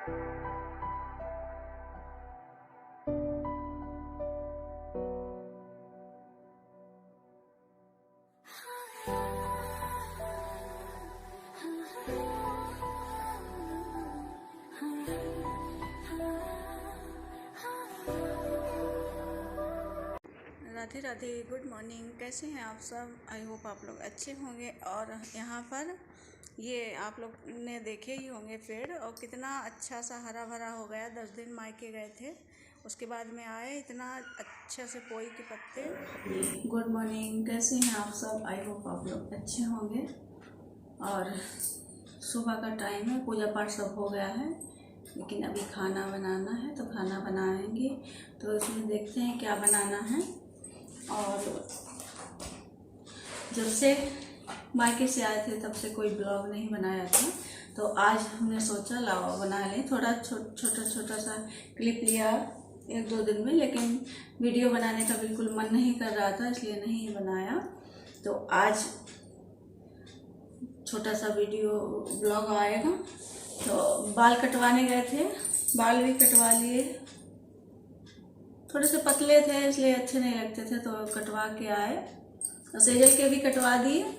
Radhe Radhe, good morning. कैसे हैं आप सब? आई होप आप लोग अच्छे होंगे। और यहाँ पर ये आप लोग ने देखे ही होंगे पेड़, और कितना अच्छा सा हरा भरा हो गया। 10 दिन मायके गए थे, उसके बाद में आए, इतना अच्छे से पोई के पत्ते। गुड मॉर्निंग, कैसे हैं आप सब? आई होप आप लोग अच्छे होंगे। और सुबह का टाइम है, पूजा पाठ सब हो गया है, लेकिन अभी खाना बनाना है, तो खाना बनाएंगे। तो इसमें देखते हैं क्या बनाना है। और जब से मायके से आए थे तब से कोई ब्लॉग नहीं बनाया था, तो आज हमने सोचा लाओ बना लें। थोड़ा छोटा सा क्लिप लिया 1-2 दिन में, लेकिन वीडियो बनाने का बिल्कुल मन नहीं कर रहा था, इसलिए नहीं बनाया। तो आज छोटा सा वीडियो ब्लॉग आएगा। तो बाल कटवाने गए थे, बाल भी कटवा लिए। थोड़े से पतले थे इसलिए अच्छे नहीं लगते थे, तो कटवा के आए। और सेजल के भी कटवा दिए।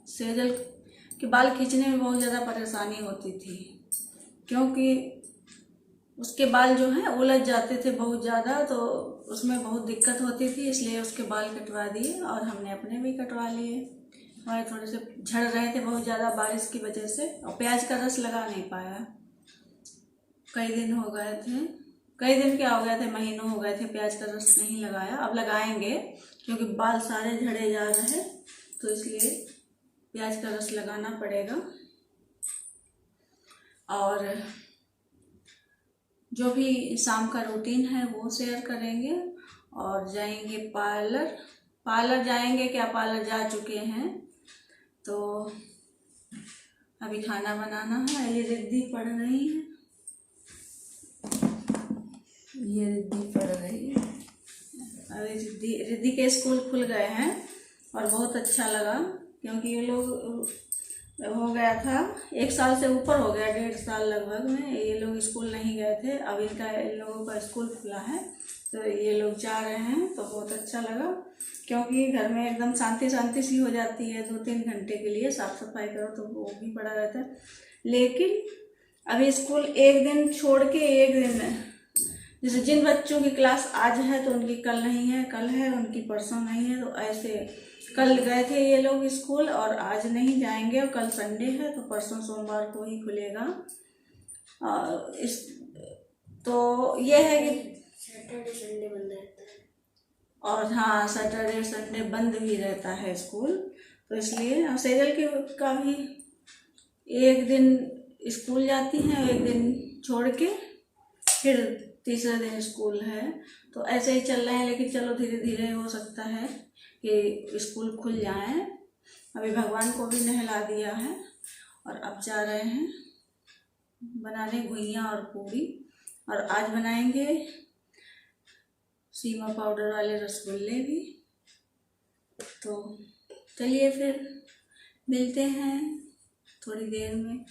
सेजल के बाल खींचने में बहुत ज़्यादा परेशानी होती थी, क्योंकि उसके बाल जो हैं उलझ जाते थे बहुत ज़्यादा, तो उसमें बहुत दिक्कत होती थी, इसलिए उसके बाल कटवा दिए। और हमने अपने भी कटवा लिए। हमारे थोड़े से झड़ रहे थे बहुत ज़्यादा बारिश की वजह से, और प्याज का रस लगा नहीं पाया। कई दिन हो गए थे, कई दिन क्या हो गए थे, महीनों हो गए थे प्याज का रस नहीं लगाया। अब लगाएंगे, क्योंकि बाल सारे झड़े जा रहे हैं, तो इसलिए प्याज का रस लगाना पड़ेगा। और जो भी शाम का रूटीन है वो शेयर करेंगे। और जाएंगे पार्लर जाएंगे, क्या पार्लर जा चुके हैं। तो अभी खाना बनाना है। ये रिद्धि पढ़ रही है, ये रिद्धि पढ़ रही है। अभी रिद्धि के स्कूल खुल गए हैं, और बहुत अच्छा लगा, क्योंकि ये लोग हो गया था 1 साल से ऊपर हो गया, 1.5 साल लगभग में ये लोग स्कूल नहीं गए थे। अब इन लोगों का स्कूल खुला है, तो ये लोग जा रहे हैं, तो बहुत अच्छा लगा। क्योंकि घर में एकदम शांति शांति सी हो जाती है। 2-3 घंटे के लिए साफ सफाई करो तो वो भी पड़ा रहता है। लेकिन अभी स्कूल एक दिन छोड़ के एक दिन है, जैसे जिन बच्चों की क्लास आज है तो उनकी कल नहीं है, कल है उनकी परसों नहीं है। तो ऐसे कल गए थे ये लोग स्कूल, और आज नहीं जाएंगे। और कल संडे है, तो परसों सोमवार को ही खुलेगा। तो ये है कि सैटरडे संडे बंद रहता है। और हाँ, सैटरडे संडे बंद भी रहता है स्कूल। तो इसलिए सेजल के का भी एक दिन स्कूल जाती हैं, एक दिन छोड़ के फिर तीसरे दिन स्कूल है। तो ऐसे ही चल रहे हैं, लेकिन चलो धीरे धीरे हो सकता है कि स्कूल खुल जाए। अभी भगवान को भी नहला दिया है, और अब जा रहे हैं बनाने गुइयाँ और पूरी। और आज बनाएंगे सीमा पाउडर वाले रसगुल्ले भी। तो चलिए फिर मिलते हैं थोड़ी देर में।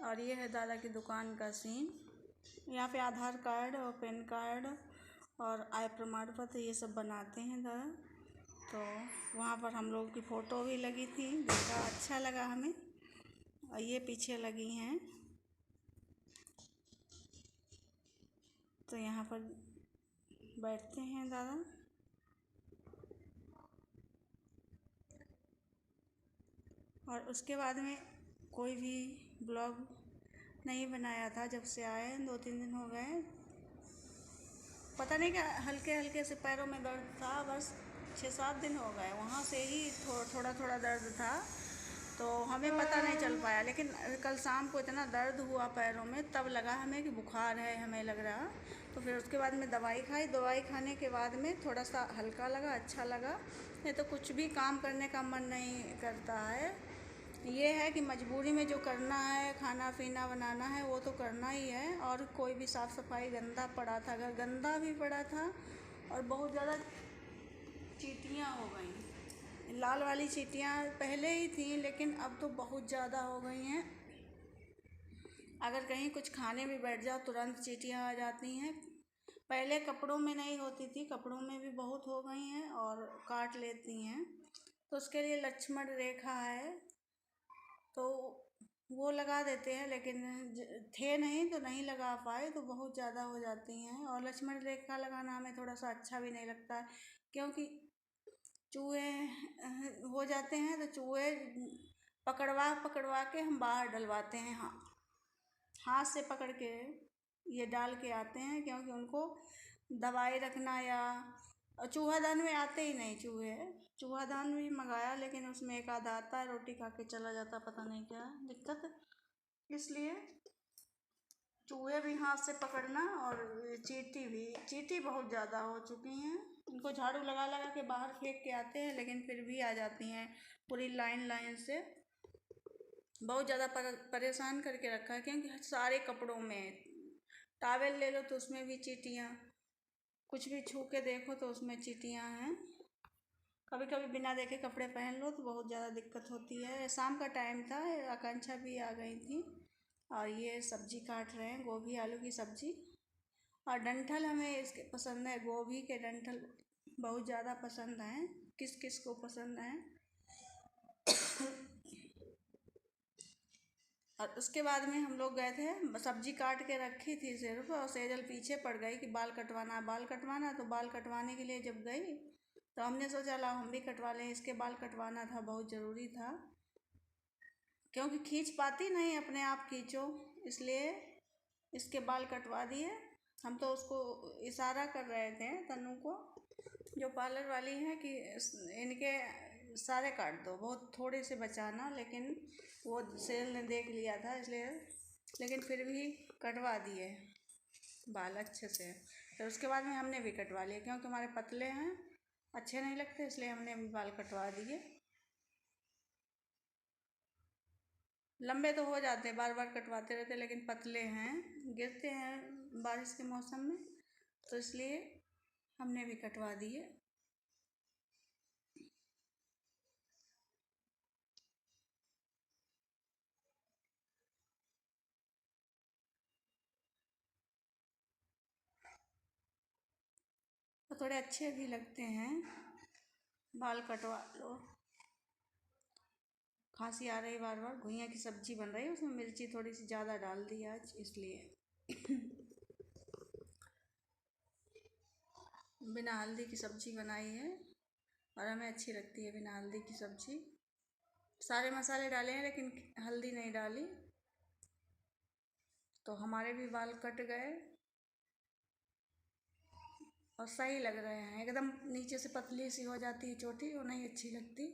और ये है दादा की दुकान का सीन। यहाँ पे आधार कार्ड और पैन कार्ड और आय प्रमाण पत्र ये सब बनाते हैं दादा। तो वहाँ पर हम लोग की फ़ोटो भी लगी थी, देखा अच्छा लगा हमें। और ये पीछे लगी हैं, तो यहाँ पर बैठते हैं दादा। और उसके बाद में कोई भी ब्लॉग नहीं बनाया था जब से आए। 2-3 दिन हो गए, पता नहीं क्या हल्के हल्के से पैरों में दर्द था। बस 6-7 दिन हो गए, वहाँ से ही थोड़ा दर्द था, तो हमें पता नहीं चल पाया। लेकिन कल शाम को इतना दर्द हुआ पैरों में, तब लगा हमें कि बुखार है, हमें लग रहा। तो फिर उसके बाद में दवाई खाई। दवाई खाने के बाद में थोड़ा सा हल्का लगा, अच्छा लगा। नहीं तो कुछ भी काम करने का मन नहीं करता है। ये है कि मजबूरी में जो करना है, खाना पीना बनाना है, वो तो करना ही है। और कोई भी साफ़ सफाई, गंदा पड़ा था घर, गंदा भी पड़ा था, और बहुत ज़्यादा चींटियाँ हो गई। लाल वाली चींटियाँ पहले ही थी, लेकिन अब तो बहुत ज़्यादा हो गई हैं। अगर कहीं कुछ खाने भी बैठ जाओ तुरंत चींटियाँ आ जाती हैं। पहले कपड़ों में नहीं होती थी, कपड़ों में भी बहुत हो गई हैं और काट लेती हैं। तो उसके लिए लक्ष्मण रेखा है, तो वो लगा देते हैं, लेकिन थे नहीं तो नहीं लगा पाए, तो बहुत ज़्यादा हो जाती हैं। और लक्ष्मण रेखा लगाना हमें थोड़ा सा अच्छा भी नहीं लगता है, क्योंकि चूहे हो जाते हैं, तो चूहे पकड़वा के हम बाहर डलवाते हैं। हाँ, हाथ से पकड़ के ये डाल के आते हैं, क्योंकि उनको दवाई रखना या चूहादान में आते ही नहीं चूहे। चूहादान भी मंगाया, लेकिन उसमें एक आधा आता है, रोटी खा के चला जाता, पता नहीं क्या दिक्कत। इसलिए चूहे भी हाथ से पकड़ना, और चींटी बहुत ज़्यादा हो चुकी हैं। इनको झाड़ू लगा लगा के बाहर फेंक के आते हैं, लेकिन फिर भी आ जाती हैं पूरी लाइन से। बहुत ज़्यादा परेशान करके रखा है, क्योंकि सारे कपड़ों में टॉवेल ले लो तो उसमें भी चींटियाँ, कुछ भी छू के देखो तो उसमें चींटियाँ हैं। कभी कभी बिना देखे कपड़े पहन लो तो बहुत ज़्यादा दिक्कत होती है। शाम का टाइम था, आकांक्षा भी आ गई थी, और ये सब्जी काट रहे हैं, गोभी आलू की सब्जी। और डंठल हमें इसके पसंद है, गोभी के डंठल बहुत ज़्यादा पसंद हैं। किस किस को पसंद हैं। और उसके बाद में हम लोग गए थे, सब्जी काट के रखी थी सिर्फ, और सेजल पीछे पड़ गई कि बाल कटवाना। तो बाल कटवाने के लिए जब गई तो हमने सोचा ला हम भी कटवा लें, इसके बाल कटवाना था, बहुत ज़रूरी था, क्योंकि खींच पाती नहीं, अपने आप खींचो, इसलिए इसके बाल कटवा दिए। हम तो उसको इशारा कर रहे थे तन्नू को, जो पार्लर वाली है, कि इनके सारे काट दो, बहुत थोड़े से बचाना, लेकिन वो सेल ने देख लिया था इसलिए, लेकिन फिर भी कटवा दिए बाल अच्छे से। फिर उसके बाद में हमने भी कटवा लिए, क्योंकि हमारे पतले हैं, अच्छे नहीं लगते, इसलिए हमने भी बाल कटवा दिए। लंबे तो हो जाते हैं, बार बार कटवाते रहते, लेकिन पतले हैं, गिरते हैं बारिश के मौसम में, तो इसलिए हमने भी कटवा दिए। तो थोड़े अच्छे भी लगते हैं, बाल कटवा लो। खांसी आ रही बार बार, घुइयाँ की सब्जी बन रही है, उसमें मिर्ची थोड़ी सी ज़्यादा डाल दी आज, इसलिए बिना हल्दी की सब्जी बनाई है, और हमें अच्छी लगती है बिना हल्दी की सब्जी। सारे मसाले डाले हैं, लेकिन हल्दी नहीं डाली, तो हमारे भी बाल कट गए और सही लग रहे हैं। एकदम नीचे से पतली सी हो जाती है चोटी, वो नहीं अच्छी लगती।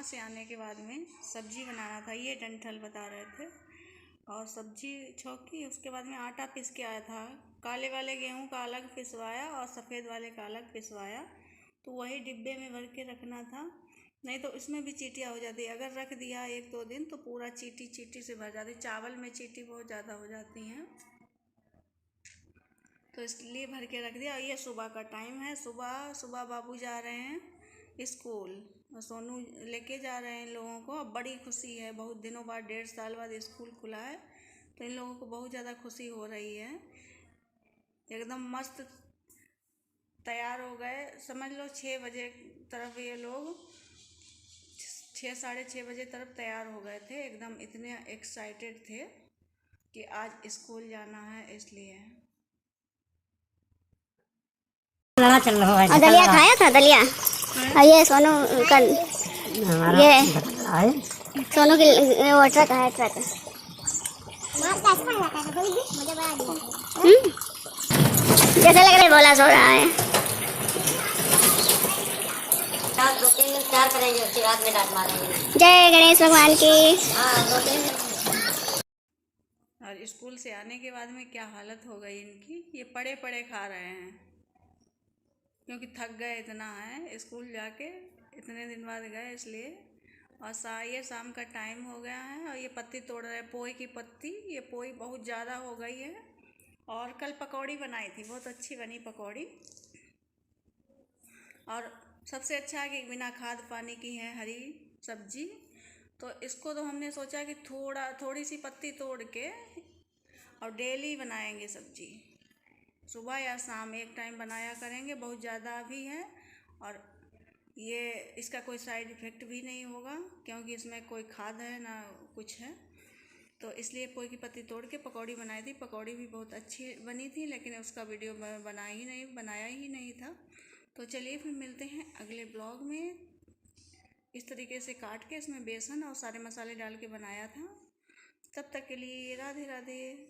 से आने के बाद में सब्जी बनाना था, ये डंठल बता रहे थे, और सब्जी छौंकी। उसके बाद में आटा पीस के आया था, काले वाले गेहूं का अलग पिसवाया और सफ़ेद वाले का अलग पिसवाया, तो वही डिब्बे में भर के रखना था, नहीं तो इसमें भी चींटियाँ हो जाती है। अगर रख दिया 1-2 दिन तो पूरा चींटी से भर जाती है, चावल में चींटी बहुत ज़्यादा हो जाती हैं, तो इसलिए भर के रख दिया। और ये सुबह का टाइम है, सुबह बाबू जा रहे हैं स्कूल, और सोनू लेके जा रहे हैं इन लोगों को। अब बड़ी खुशी है, बहुत दिनों बाद, 1.5 साल बाद स्कूल खुला है, तो इन लोगों को बहुत ज़्यादा खुशी हो रही है। एकदम मस्त तैयार हो गए, समझ लो 6 बजे तरफ ये लोग 6 साढ़े 6 बजे तरफ तैयार हो गए थे। एकदम इतने एक्साइटेड थे कि आज स्कूल जाना है, इसलिए। चल रहा है। दलिया खाया था, दलिया। और ये सोनू कल, ये सोनू की वो ट्रक है, ट्रक जैसे लग रहा है बोला सो रहा है। रात 2-3 दिन प्यार करेंगे, उसके रात में डांट मारेंगे। जय गणेश भगवान की। हाँ 2-3 दिन। और स्कूल से आने के बाद में क्या हालत हो गई इनकी, ये पड़े पड़े खा रहे हैं क्योंकि थक गए इतना है स्कूल जाके, इतने दिन बाद गए इसलिए। और ये शाम का टाइम हो गया है और ये पत्ती तोड़ रहे हैं, पोई की पत्ती। ये पोई बहुत ज़्यादा हो गई है। और कल पकौड़ी बनाई थी, बहुत अच्छी बनी पकौड़ी। और सबसे अच्छा है कि बिना खाद पानी की है हरी सब्जी। तो इसको तो हमने सोचा कि थोड़ी सी पत्ती तोड़ के और डेली बनाएंगे सब्जी, सुबह या शाम एक टाइम बनाया करेंगे। बहुत ज़्यादा भी है और ये इसका कोई साइड इफ़ेक्ट भी नहीं होगा क्योंकि इसमें कोई खाद है ना कुछ है। तो इसलिए पोई की पत्ती तोड़ के पकौड़ी बनाई थी। पकौड़ी भी बहुत अच्छी बनी थी, लेकिन उसका वीडियो बनाया ही नहीं था। तो चलिए फिर मिलते हैं अगले ब्लॉग में। इस तरीके से काट के इसमें बेसन और सारे मसाले डाल के बनाया था। तब तक के लिए राधे राधे।